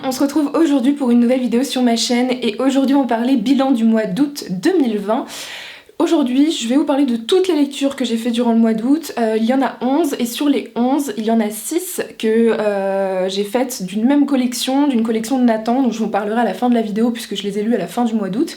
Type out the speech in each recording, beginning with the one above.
on se retrouve aujourd'hui pour une nouvelle vidéo sur ma chaîne et aujourd'hui on va parler bilan du mois d'août 2020. Aujourd'hui je vais vous parler de toutes les lectures que j'ai fait durant le mois d'août. Il y en a 11 et sur les 11 il y en a 6 que j'ai faites d'une même collection, d'une collection de Nathan, donc je vous en parlerai à la fin de la vidéo puisque je les ai lues à la fin du mois d'août.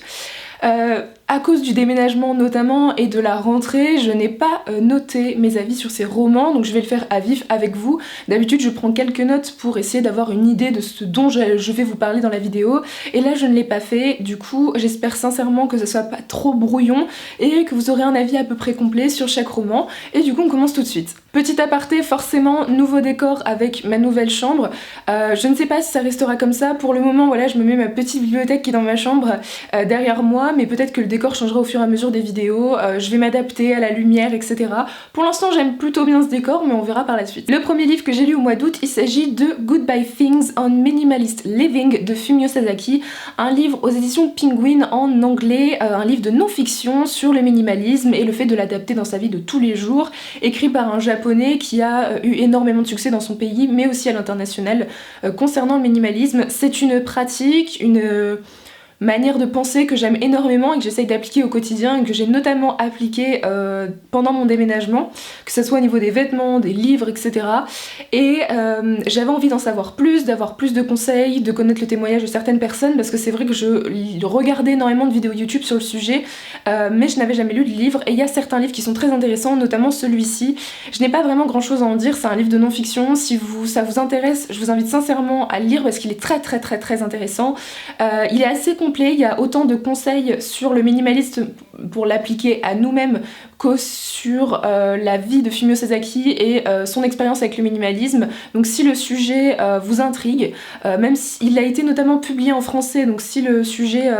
À cause du déménagement notamment et de la rentrée, je n'ai pas noté mes avis sur ces romans, donc je vais le faire à vif avec vous. D'habitude je prends quelques notes pour essayer d'avoir une idée de ce dont je vais vous parler dans la vidéo, et là je ne l'ai pas fait, du coup j'espère sincèrement que ce soit pas trop brouillon et que vous aurez un avis à peu près complet sur chaque roman, et du coup on commence tout de suite. Petit aparté, forcément nouveau décor avec ma nouvelle chambre. Je ne sais pas si ça restera comme ça, pour le moment voilà je me mets ma petite bibliothèque qui est dans ma chambre derrière moi, mais peut-être que le décor changera au fur et à mesure des vidéos, je vais m'adapter à la lumière, etc. Pour l'instant j'aime plutôt bien ce décor, mais on verra par la suite. Le premier livre que j'ai lu au mois d'août, il s'agit de Goodbye Things on Minimalist Living de Fumio Sasaki, un livre aux éditions Penguin en anglais, un livre de non-fiction sur le minimalisme et le fait de l'adapter dans sa vie de tous les jours, écrit par un japonais qui a eu énormément de succès dans son pays, mais aussi à l'international concernant le minimalisme. C'est une pratique, une manière de penser que j'aime énormément et que j'essaye d'appliquer au quotidien et que j'ai notamment appliqué pendant mon déménagement, que ce soit au niveau des vêtements, des livres, etc. Et j'avais envie d'en savoir plus, d'avoir plus de conseils, de connaître le témoignage de certaines personnes, parce que c'est vrai que je regardais énormément de vidéos YouTube sur le sujet, mais je n'avais jamais lu de livre, et il y a certains livres qui sont très intéressants, notamment celui-ci. Je n'ai pas vraiment grand chose à en dire, c'est un livre de non-fiction. Si ça vous intéresse, je vous invite sincèrement à le lire parce qu'il est très intéressant. Il est assez complet, il y a autant de conseils sur le minimalisme pour l'appliquer à nous-mêmes que sur la vie de Fumio Sasaki et son expérience avec le minimalisme. Donc si le sujet vous intrigue, même s'il a été notamment publié en français, donc si le sujet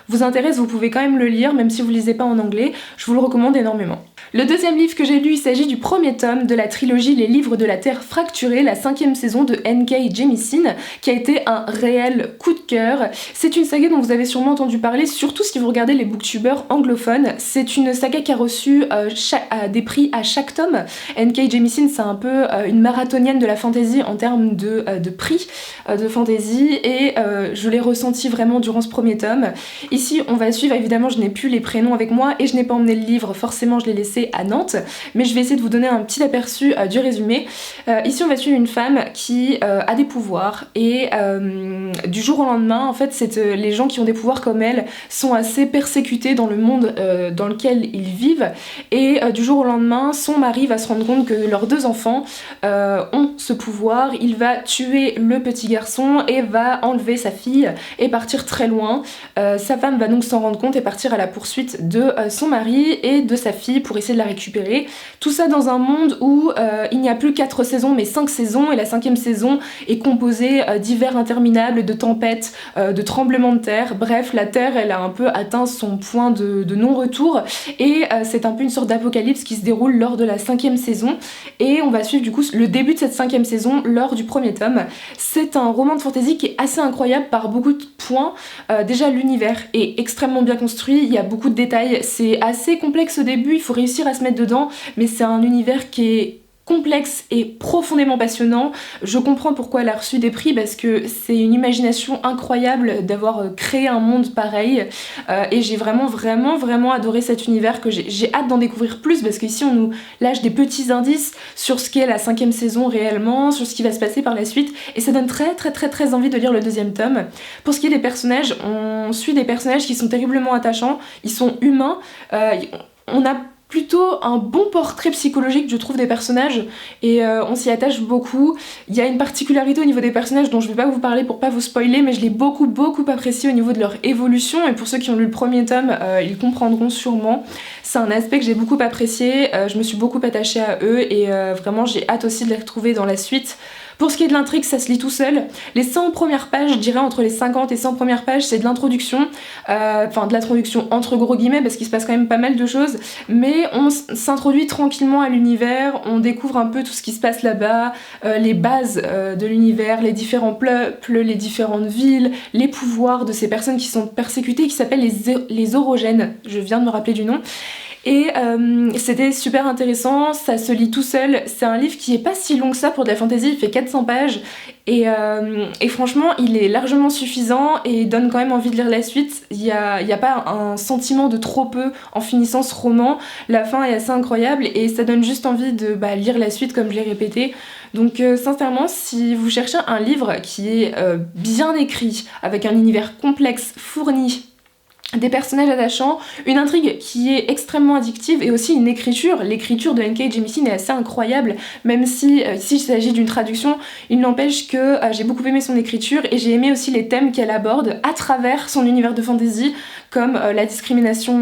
vous intéresse, vous pouvez quand même le lire, même si vous ne lisez pas en anglais, je vous le recommande énormément. Le deuxième livre que j'ai lu, il s'agit du premier tome de la trilogie Les Livres de la Terre Fracturée, la 5e saison de N.K. Jemisin, qui a été un réel coup de cœur. C'est une saga dont vous avez sûrement entendu parler, surtout si vous regardez les booktubers anglophones. C'est une saga qui a reçu des prix à chaque tome. N.K. Jemisin, c'est un peu une marathonienne de la fantasy en termes de prix de fantasy, et je l'ai ressenti vraiment durant ce premier tome. Ici, on va suivre, évidemment, je n'ai plus les prénoms avec moi et je n'ai pas emmené le livre, forcément je l'ai laissé à Nantes, mais je vais essayer de vous donner un petit aperçu du résumé. Ici on va suivre une femme qui a des pouvoirs, et du jour au lendemain, en fait, les gens qui ont des pouvoirs comme elle sont assez persécutés dans le monde dans lequel ils vivent, et du jour au lendemain, son mari va se rendre compte que leurs deux enfants ont ce pouvoir. Il va tuer le petit garçon et va enlever sa fille et partir très loin. Sa femme va donc s'en rendre compte et partir à la poursuite de son mari et de sa fille pour essayer de la récupérer. Tout ça dans un monde où il n'y a plus 4 saisons mais 5 saisons, et la 5e saison est composée d'hivers interminables, de tempêtes, de tremblements de terre. Bref, la Terre elle a un peu atteint son point de non-retour, et c'est un peu une sorte d'apocalypse qui se déroule lors de la 5e saison, et on va suivre du coup le début de cette 5e saison lors du premier tome. C'est un roman de fantasy qui est assez incroyable par beaucoup de points. Déjà l'univers est extrêmement bien construit, il y a beaucoup de détails, c'est assez complexe au début, il faut réussir à se mettre dedans, mais c'est un univers qui est complexe et profondément passionnant. Je comprends pourquoi elle a reçu des prix, parce que c'est une imagination incroyable d'avoir créé un monde pareil, et j'ai vraiment adoré cet univers, que j'ai hâte d'en découvrir plus, parce qu'ici on nous lâche des petits indices sur ce qu'est la 5e saison réellement, sur ce qui va se passer par la suite, et ça donne très envie de lire le deuxième tome. Pour ce qui est des personnages, on suit des personnages qui sont terriblement attachants, ils sont humains, on a plutôt un bon portrait psychologique, je trouve, des personnages, et on s'y attache beaucoup. Il y a une particularité au niveau des personnages dont je vais pas vous parler pour pas vous spoiler, mais je l'ai beaucoup apprécié au niveau de leur évolution, et pour ceux qui ont lu le premier tome, ils comprendront sûrement. C'est un aspect que j'ai beaucoup apprécié, je me suis beaucoup attachée à eux, et vraiment j'ai hâte aussi de les retrouver dans la suite. Pour ce qui est de l'intrigue, ça se lit tout seul. Les 100 premières pages, je dirais entre les 50 et 100 premières pages, c'est de l'introduction, enfin de l'introduction entre gros guillemets, parce qu'il se passe quand même pas mal de choses, mais on s'introduit tranquillement à l'univers, on découvre un peu tout ce qui se passe là-bas, les bases de l'univers, les différents peuples, les différentes villes, les pouvoirs de ces personnes qui sont persécutées, qui s'appellent les orogènes, je viens de me rappeler du nom. Et c'était super intéressant, ça se lit tout seul, c'est un livre qui est pas si long que ça pour de la fantasy, il fait 400 pages et franchement il est largement suffisant et donne quand même envie de lire la suite. Il y a pas un sentiment de trop peu en finissant ce roman, la fin est assez incroyable et ça donne juste envie de lire la suite comme je l'ai répété. Donc sincèrement, si vous cherchez un livre qui est bien écrit, avec un univers complexe, fourni, des personnages attachants, une intrigue qui est extrêmement addictive et aussi une écriture. L'écriture de N.K. Jemisin est assez incroyable, même si ici il s'agit d'une traduction, il n'empêche que j'ai beaucoup aimé son écriture et j'ai aimé aussi les thèmes qu'elle aborde à travers son univers de fantasy, comme la discrimination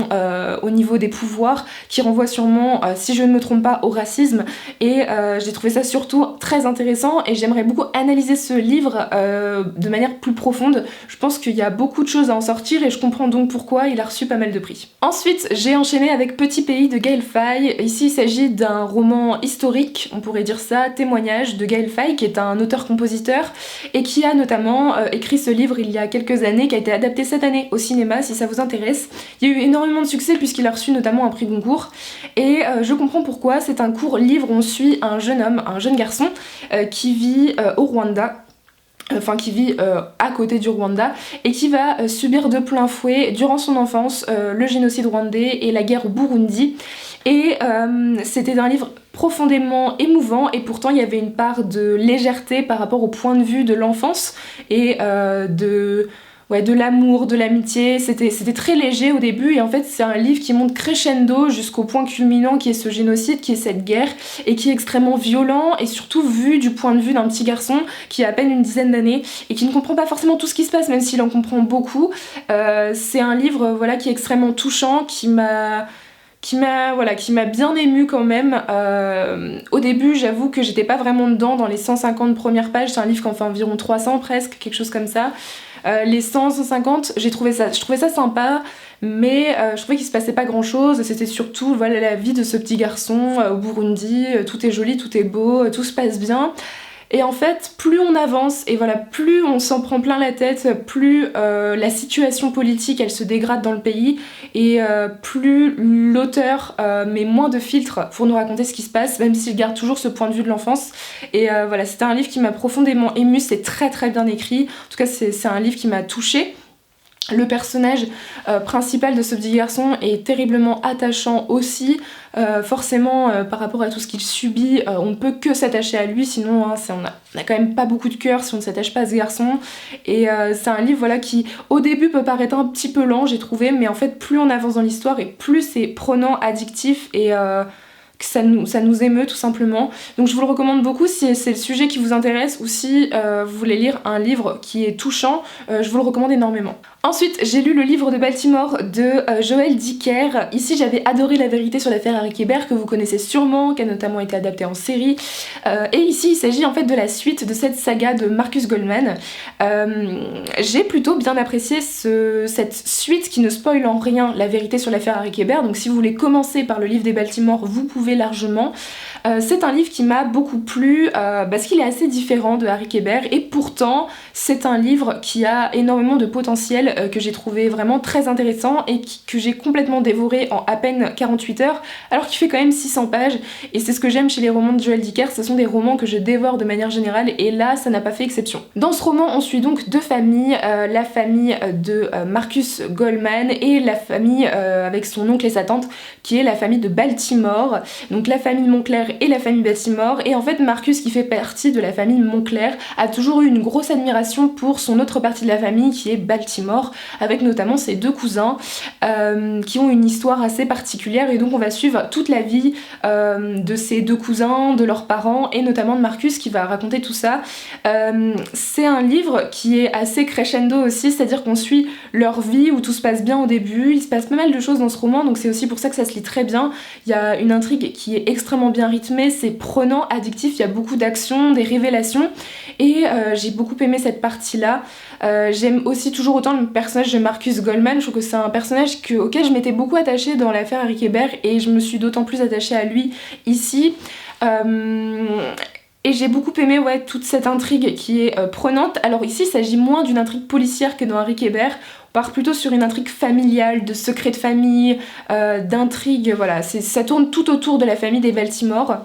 au niveau des pouvoirs, qui renvoie sûrement, si je ne me trompe pas, au racisme. Et j'ai trouvé ça surtout très intéressant et j'aimerais beaucoup analyser ce livre de manière plus profonde. Je pense qu'il y a beaucoup de choses à en sortir et je comprends donc pourquoi il a reçu pas mal de prix. Ensuite, j'ai enchaîné avec Petit Pays de Gaël Faye. Ici, il s'agit d'un roman historique, on pourrait dire ça, témoignage de Gaël Faye, qui est un auteur-compositeur et qui a notamment écrit ce livre il y a quelques années, qui a été adapté cette année au cinéma, si ça vous intéresse. Il y a eu énormément de succès puisqu'il a reçu notamment un prix Goncourt et je comprends pourquoi. C'est un court livre où on suit un jeune homme, un jeune garçon qui vit au Rwanda, enfin qui vit à côté du Rwanda et qui va subir de plein fouet durant son enfance le génocide rwandais et la guerre au Burundi. Et c'était un livre profondément émouvant et pourtant il y avait une part de légèreté par rapport au point de vue de l'enfance et de l'amour, de l'amitié. C'était très léger au début et en fait c'est un livre qui monte crescendo jusqu'au point culminant qui est ce génocide, qui est cette guerre et qui est extrêmement violent et surtout vu du point de vue d'un petit garçon qui a à peine une dizaine d'années et qui ne comprend pas forcément tout ce qui se passe même s'il en comprend beaucoup. C'est un livre qui est extrêmement touchant, qui m'a bien émue quand même. Au début j'avoue que j'étais pas vraiment dedans dans les 150 premières pages, c'est un livre qui en fait environ 300 presque, quelque chose comme ça. Les 150, je trouvais ça sympa, mais je trouvais qu'il se passait pas grand chose. C'était surtout la vie de ce petit garçon au Burundi, tout est joli, tout est beau, tout se passe bien. Et en fait, plus on avance et plus on s'en prend plein la tête, plus la situation politique elle se dégrade dans le pays et plus l'auteur met moins de filtres pour nous raconter ce qui se passe, même s'il garde toujours ce point de vue de l'enfance. Et c'était un livre qui m'a profondément émue, c'est très très bien écrit. En tout cas, c'est un livre qui m'a touchée. Le personnage principal de ce petit garçon est terriblement attachant aussi, forcément par rapport à tout ce qu'il subit, on ne peut que s'attacher à lui, sinon on a quand même pas beaucoup de cœur si on ne s'attache pas à ce garçon. Et c'est un livre qui au début peut paraître un petit peu lent, j'ai trouvé, mais en fait plus on avance dans l'histoire et plus c'est prenant, addictif et que ça nous émeut tout simplement. Donc je vous le recommande beaucoup si c'est le sujet qui vous intéresse ou si vous voulez lire un livre qui est touchant, je vous le recommande énormément. Ensuite, j'ai lu le livre de Baltimore de Joël Dicker. Ici, j'avais adoré La vérité sur l'affaire Harry Kéber, que vous connaissez sûrement, qui a notamment été adaptée en série. Et ici, il s'agit en fait de la suite de cette saga de Marcus Goldman. J'ai plutôt bien apprécié cette suite qui ne spoil en rien La vérité sur l'affaire Harry Kéber. Donc si vous voulez commencer par le livre des Baltimore, vous pouvez largement. C'est un livre qui m'a beaucoup plu parce qu'il est assez différent de Harry Kéber et pourtant c'est un livre qui a énormément de potentiel, que j'ai trouvé vraiment très intéressant et que j'ai complètement dévoré en à peine 48 heures alors qu'il fait quand même 600 pages et c'est ce que j'aime chez les romans de Joël Dicker, ce sont des romans que je dévore de manière générale et là ça n'a pas fait exception. Dans ce roman on suit donc deux familles, la famille de Marcus Goldman et la famille avec son oncle et sa tante qui est la famille de Baltimore, donc la famille Moncler et la famille Baltimore. Et en fait Marcus, qui fait partie de la famille Moncler, a toujours eu une grosse admiration pour son autre partie de la famille qui est Baltimore, avec notamment ses deux cousins qui ont une histoire assez particulière et donc on va suivre toute la vie de ces deux cousins, de leurs parents et notamment de Marcus qui va raconter tout ça. C'est un livre qui est assez crescendo aussi, c'est-à-dire qu'on suit leur vie où tout se passe bien au début, il se passe pas mal de choses dans ce roman donc c'est aussi pour ça que ça se lit très bien. Il y a une intrigue qui est extrêmement bien rythmée, c'est prenant, addictif, il y a beaucoup d'action, des révélations et j'ai beaucoup aimé cette partie-là. J'aime aussi toujours autant le personnage de Marcus Goldman, je trouve que c'est un personnage auquel je m'étais beaucoup attachée dans l'affaire Harry Kéber et je me suis d'autant plus attachée à lui ici. Et j'ai beaucoup aimé toute cette intrigue qui est prenante. Alors ici il s'agit moins d'une intrigue policière que dans Harry Kéber, on part plutôt sur une intrigue familiale, de secrets de famille, d'intrigue, voilà, ça tourne tout autour de la famille des Baltimore.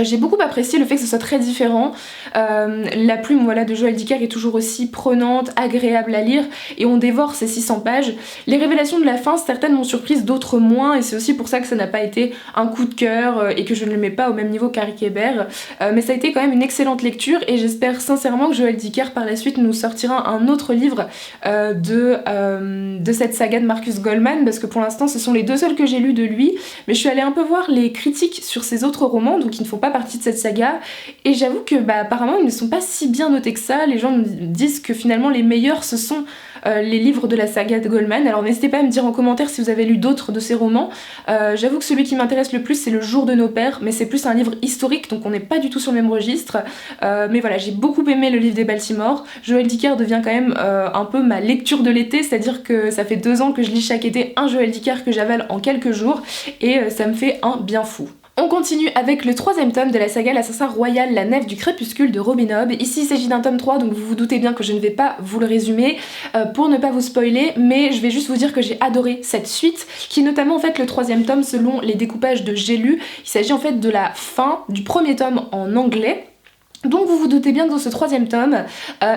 J'ai beaucoup apprécié le fait que ce soit très différent. La plume de Joël Dicker est toujours aussi prenante, agréable à lire et on dévore ces 600 pages. Les révélations de la fin, certaines m'ont surprise, d'autres moins et c'est aussi pour ça que ça n'a pas été un coup de cœur et que je ne le mets pas au même niveau qu'Harry Kéber. Mais ça a été quand même une excellente lecture et j'espère sincèrement que Joël Dicker par la suite nous sortira un autre livre de cette saga de Marcus Goldman parce que pour l'instant ce sont les deux seuls que j'ai lus de lui. Mais je suis allée un peu voir les critiques sur ses autres romans, donc ils ne font pas partie de cette saga et j'avoue que apparemment ils ne sont pas si bien notés que ça. Les gens nous disent que finalement les meilleurs ce sont les livres de la saga de Goldman. Alors n'hésitez pas à me dire en commentaire si vous avez lu d'autres de ses romans. J'avoue que celui qui m'intéresse le plus c'est Le Jour de nos pères, mais c'est plus un livre historique donc on n'est pas du tout sur le même registre. Mais voilà, j'ai beaucoup aimé le livre des Baltimore. Joël Dicker devient quand même un peu ma lecture de l'été, c'est-à-dire que ça fait 2 ans que je lis chaque été un Joël Dicker que j'avale en quelques jours et ça me fait un bien fou. On continue avec le 3e tome de la saga L'Assassin Royal, La Nef du Crépuscule de Robin Hobb. Ici il s'agit d'un tome 3 donc vous vous doutez bien que je ne vais pas vous le résumer pour ne pas vous spoiler, mais je vais juste vous dire que j'ai adoré cette suite qui est notamment en fait le 3e tome selon les découpages de J'ai lu. Il s'agit en fait de la fin du 1er tome en anglais. Donc vous vous doutez bien que dans ce 3e tome,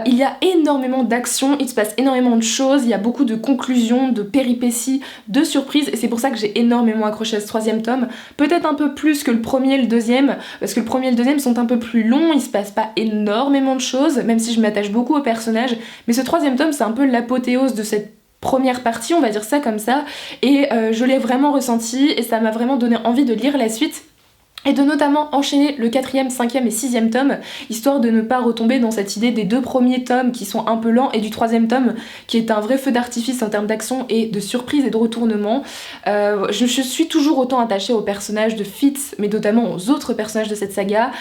il y a énormément d'actions, il se passe énormément de choses, il y a beaucoup de conclusions, de péripéties, de surprises et c'est pour ça que j'ai énormément accroché à ce 3e tome. Peut-être un peu plus que le 1er et le 2e, parce que le 1er et le 2e sont un peu plus longs, il se passe pas énormément de choses, même si je m'attache beaucoup aux personnages, mais ce 3e tome c'est un peu l'apothéose de cette première partie, on va dire ça comme ça, et je l'ai vraiment ressenti et ça m'a vraiment donné envie de lire la suite. Et de notamment enchaîner le 4e, 5e et 6e tome, histoire de ne pas retomber dans cette idée des 2 premiers tomes qui sont un peu lents et du 3e tome qui est un vrai feu d'artifice en termes d'action et de surprise et de retournement. Je suis toujours autant attachée aux personnages de Fitz, mais notamment aux autres personnages de cette saga.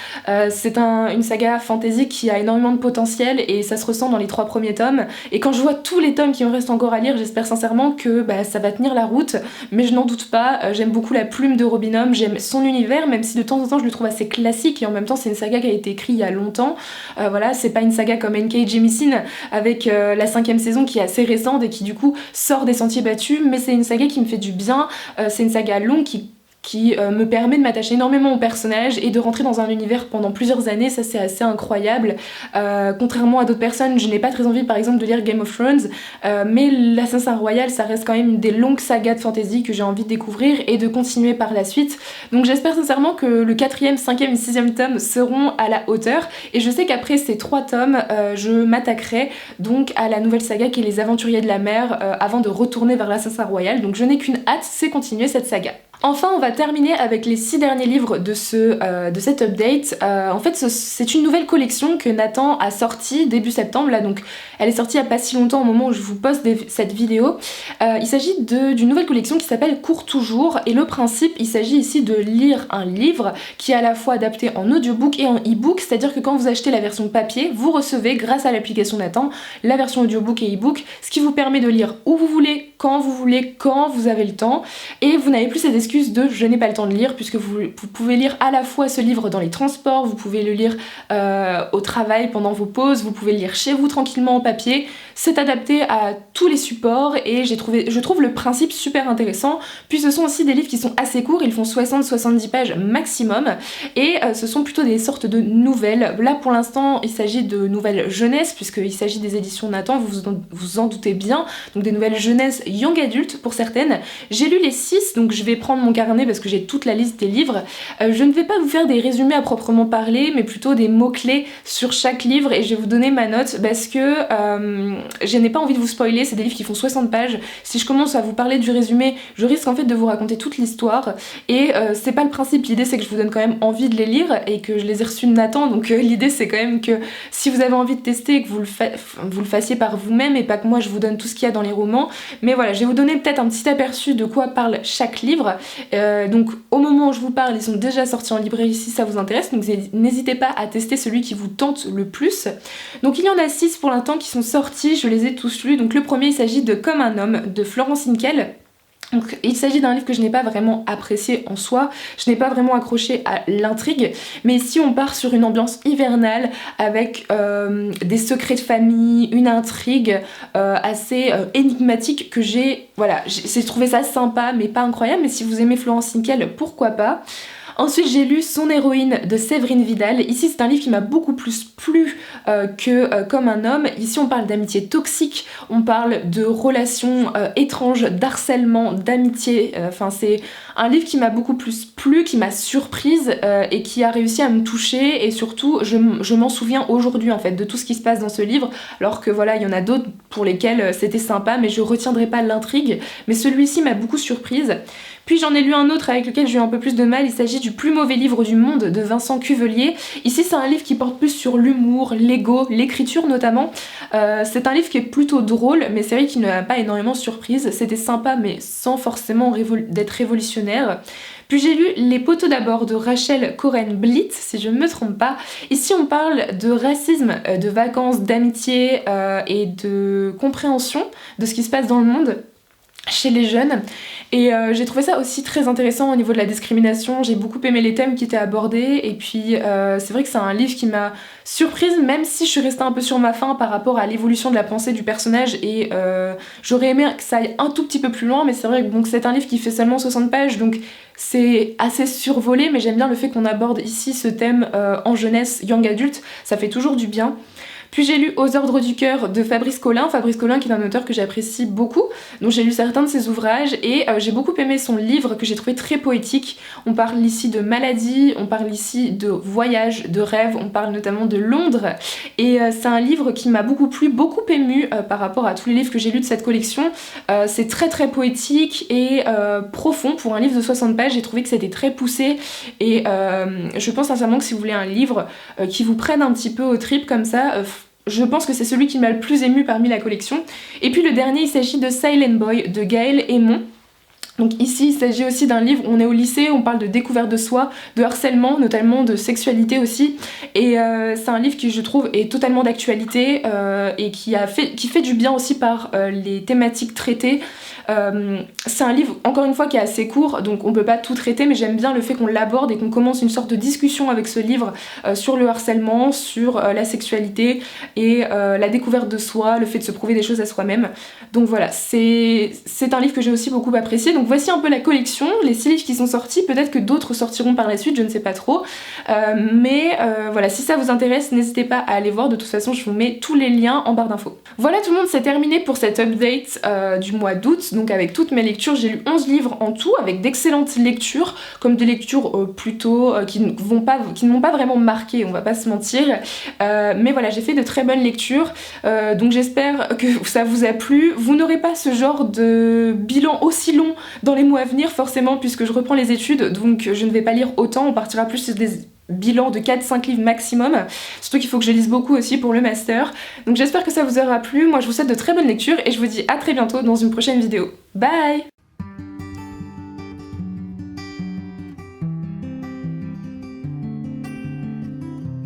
C'est une saga fantasy qui a énormément de potentiel et ça se ressent dans les 3 premiers tomes. Et quand je vois tous les tomes qui me restent encore à lire, j'espère sincèrement que ça va tenir la route, mais je n'en doute pas. J'aime beaucoup la plume de Robin Hobb, j'aime son univers, même si de temps en temps je le trouve assez classique et en même temps c'est une saga qui a été écrite il y a longtemps. Voilà, c'est pas une saga comme N.K. Jemisin avec la 5e saison qui est assez récente et qui du coup sort des sentiers battus, mais c'est une saga qui me fait du bien. C'est une saga longue qui me permet de m'attacher énormément au personnage et de rentrer dans un univers pendant plusieurs années, ça c'est assez incroyable. Contrairement à d'autres personnes, je n'ai pas très envie par exemple de lire Game of Thrones, mais L'Assassin Royal ça reste quand même une des longues sagas de fantasy que j'ai envie de découvrir et de continuer par la suite. Donc j'espère sincèrement que le 4e, 5e et 6e tome seront à la hauteur et je sais qu'après ces 3 tomes, je m'attaquerai donc à la nouvelle saga qui est Les Aventuriers de la Mer avant de retourner vers L'Assassin Royal. Donc je n'ai qu'une hâte, c'est continuer cette saga. Enfin, on va terminer avec les 6 derniers livres de cet update. En fait, c'est une nouvelle collection que Nathan a sortie début septembre, là, donc elle est sortie il n'y a pas si longtemps au moment où je vous poste cette vidéo. Il s'agit d'une nouvelle collection qui s'appelle Cours toujours, et le principe, il s'agit ici de lire un livre qui est à la fois adapté en audiobook et en e-book, c'est-à-dire que quand vous achetez la version papier, vous recevez, grâce à l'application Nathan, la version audiobook et e-book, ce qui vous permet de lire où vous voulez, quand vous avez le temps, et vous n'avez plus cette excuse de je n'ai pas le temps de lire, puisque vous pouvez lire à la fois ce livre dans les transports, vous pouvez le lire au travail pendant vos pauses, vous pouvez le lire chez vous tranquillement en papier. C'est adapté à tous les supports et je trouve le principe super intéressant, puis ce sont aussi des livres qui sont assez courts, ils font 60-70 pages maximum et ce sont plutôt des sortes de nouvelles. Là pour l'instant il s'agit de nouvelles jeunesse puisqu'il s'agit des éditions Nathan, vous en doutez bien, donc des nouvelles jeunesse young adulte pour certaines. J'ai lu les 6, donc je vais prendre mon carnet parce que j'ai toute la liste des livres. Je ne vais pas vous faire des résumés à proprement parler, mais plutôt des mots-clés sur chaque livre et je vais vous donner ma note parce que je n'ai pas envie de vous spoiler, c'est des livres qui font 60 pages. Si je commence à vous parler du résumé, je risque en fait de vous raconter toute l'histoire et c'est pas le principe. L'idée c'est que je vous donne quand même envie de les lire et que je les ai reçus de Nathan, donc l'idée c'est quand même que si vous avez envie de tester, que vous le fassiez par vous-même et pas que moi je vous donne tout ce qu'il y a dans les romans. Mais voilà, je vais vous donner peut-être un petit aperçu de quoi parle chaque livre. Donc au moment où je vous parle, ils sont déjà sortis en librairie si ça vous intéresse, donc n'hésitez pas à tester celui qui vous tente le plus. Donc il y en a 6 pour l'instant qui sont sortis, je les ai tous lus. Donc le premier il s'agit de Comme un homme de Florence Hinkel. Donc il s'agit d'un livre que je n'ai pas vraiment apprécié en soi, je n'ai pas vraiment accroché à l'intrigue, mais si on part sur une ambiance hivernale avec des secrets de famille, une intrigue assez énigmatique que j'ai trouvé ça sympa mais pas incroyable, mais si vous aimez Florence Niquel, pourquoi pas. Ensuite j'ai lu Son héroïne de Séverine Vidal. Ici c'est un livre qui m'a beaucoup plus plu que Comme un homme. Ici on parle d'amitié toxique, on parle de relations étranges, d'harcèlement, d'amitié. Enfin c'est un livre qui m'a beaucoup plus plu, qui m'a surprise et qui a réussi à me toucher, et surtout je m'en souviens aujourd'hui en fait de tout ce qui se passe dans ce livre, alors que voilà il y en a d'autres pour lesquels c'était sympa mais je retiendrai pas l'intrigue, mais celui-ci m'a beaucoup surprise. Puis j'en ai lu un autre avec lequel j'ai eu un peu plus de mal, il s'agit du plus mauvais livre du monde de Vincent Cuvelier. Ici c'est un livre qui porte plus sur l'humour, l'ego, l'écriture notamment. C'est un livre qui est plutôt drôle, mais c'est vrai qu'il ne m'a pas énormément surprise. C'était sympa mais sans forcément d'être révolutionnaire. Puis j'ai lu Les poteaux d'abord de Rachel Coren Blitz, si je ne me trompe pas. Ici on parle de racisme, de vacances, d'amitié et de compréhension de ce qui se passe dans le monde chez les jeunes, et j'ai trouvé ça aussi très intéressant au niveau de la discrimination. J'ai beaucoup aimé les thèmes qui étaient abordés, et puis c'est vrai que c'est un livre qui m'a surprise, même si je suis restée un peu sur ma faim par rapport à l'évolution de la pensée du personnage, et j'aurais aimé que ça aille un tout petit peu plus loin, mais c'est vrai que donc, c'est un livre qui fait seulement 60 pages, donc c'est assez survolé, mais j'aime bien le fait qu'on aborde ici ce thème en jeunesse, young adulte, ça fait toujours du bien. Puis j'ai lu Aux ordres du cœur de Fabrice Collin qui est un auteur que j'apprécie beaucoup, donc j'ai lu certains de ses ouvrages, et j'ai beaucoup aimé son livre que j'ai trouvé très poétique. On parle ici de maladie, on parle ici de voyage, de rêve, on parle notamment de Londres, et c'est un livre qui m'a beaucoup plu, beaucoup ému par rapport à tous les livres que j'ai lus de cette collection. C'est très très poétique et profond pour un livre de 60 pages, j'ai trouvé que c'était très poussé, et je pense sincèrement que si vous voulez un livre qui vous prenne un petit peu aux tripes comme ça, je pense que c'est celui qui m'a le plus ému parmi la collection. Et puis le dernier, il s'agit de Silent Boy de Gaël Aymon. Donc ici il s'agit aussi d'un livre où on est au lycée, on parle de découverte de soi, de harcèlement, notamment de sexualité aussi, et c'est un livre qui je trouve est totalement d'actualité et qui fait du bien aussi par les thématiques traitées. C'est un livre encore une fois qui est assez court, donc on peut pas tout traiter, mais j'aime bien le fait qu'on l'aborde et qu'on commence une sorte de discussion avec ce livre sur le harcèlement, sur la sexualité et la découverte de soi, le fait de se prouver des choses à soi-même. Donc voilà, c'est un livre que j'ai aussi beaucoup apprécié. Donc voici un peu la collection, les 6 livres qui sont sortis, peut-être que d'autres sortiront par la suite, je ne sais pas trop, mais voilà, si ça vous intéresse, n'hésitez pas à aller voir, de toute façon je vous mets tous les liens en barre d'infos. Voilà tout le monde, c'est terminé pour cette update du mois d'août, donc avec toutes mes lectures. J'ai lu 11 livres en tout, avec d'excellentes lectures, comme des lectures plutôt qui ne m'ont pas vraiment marqué, on va pas se mentir, mais voilà, j'ai fait de très bonnes lectures, donc j'espère que ça vous a plu. Vous n'aurez pas ce genre de bilan aussi long dans les mois à venir forcément, puisque je reprends les études, donc je ne vais pas lire autant, on partira plus sur des bilans de 4-5 livres maximum, surtout qu'il faut que je lise beaucoup aussi pour le master. Donc j'espère que ça vous aura plu, moi je vous souhaite de très bonnes lectures et je vous dis à très bientôt dans une prochaine vidéo. Bye!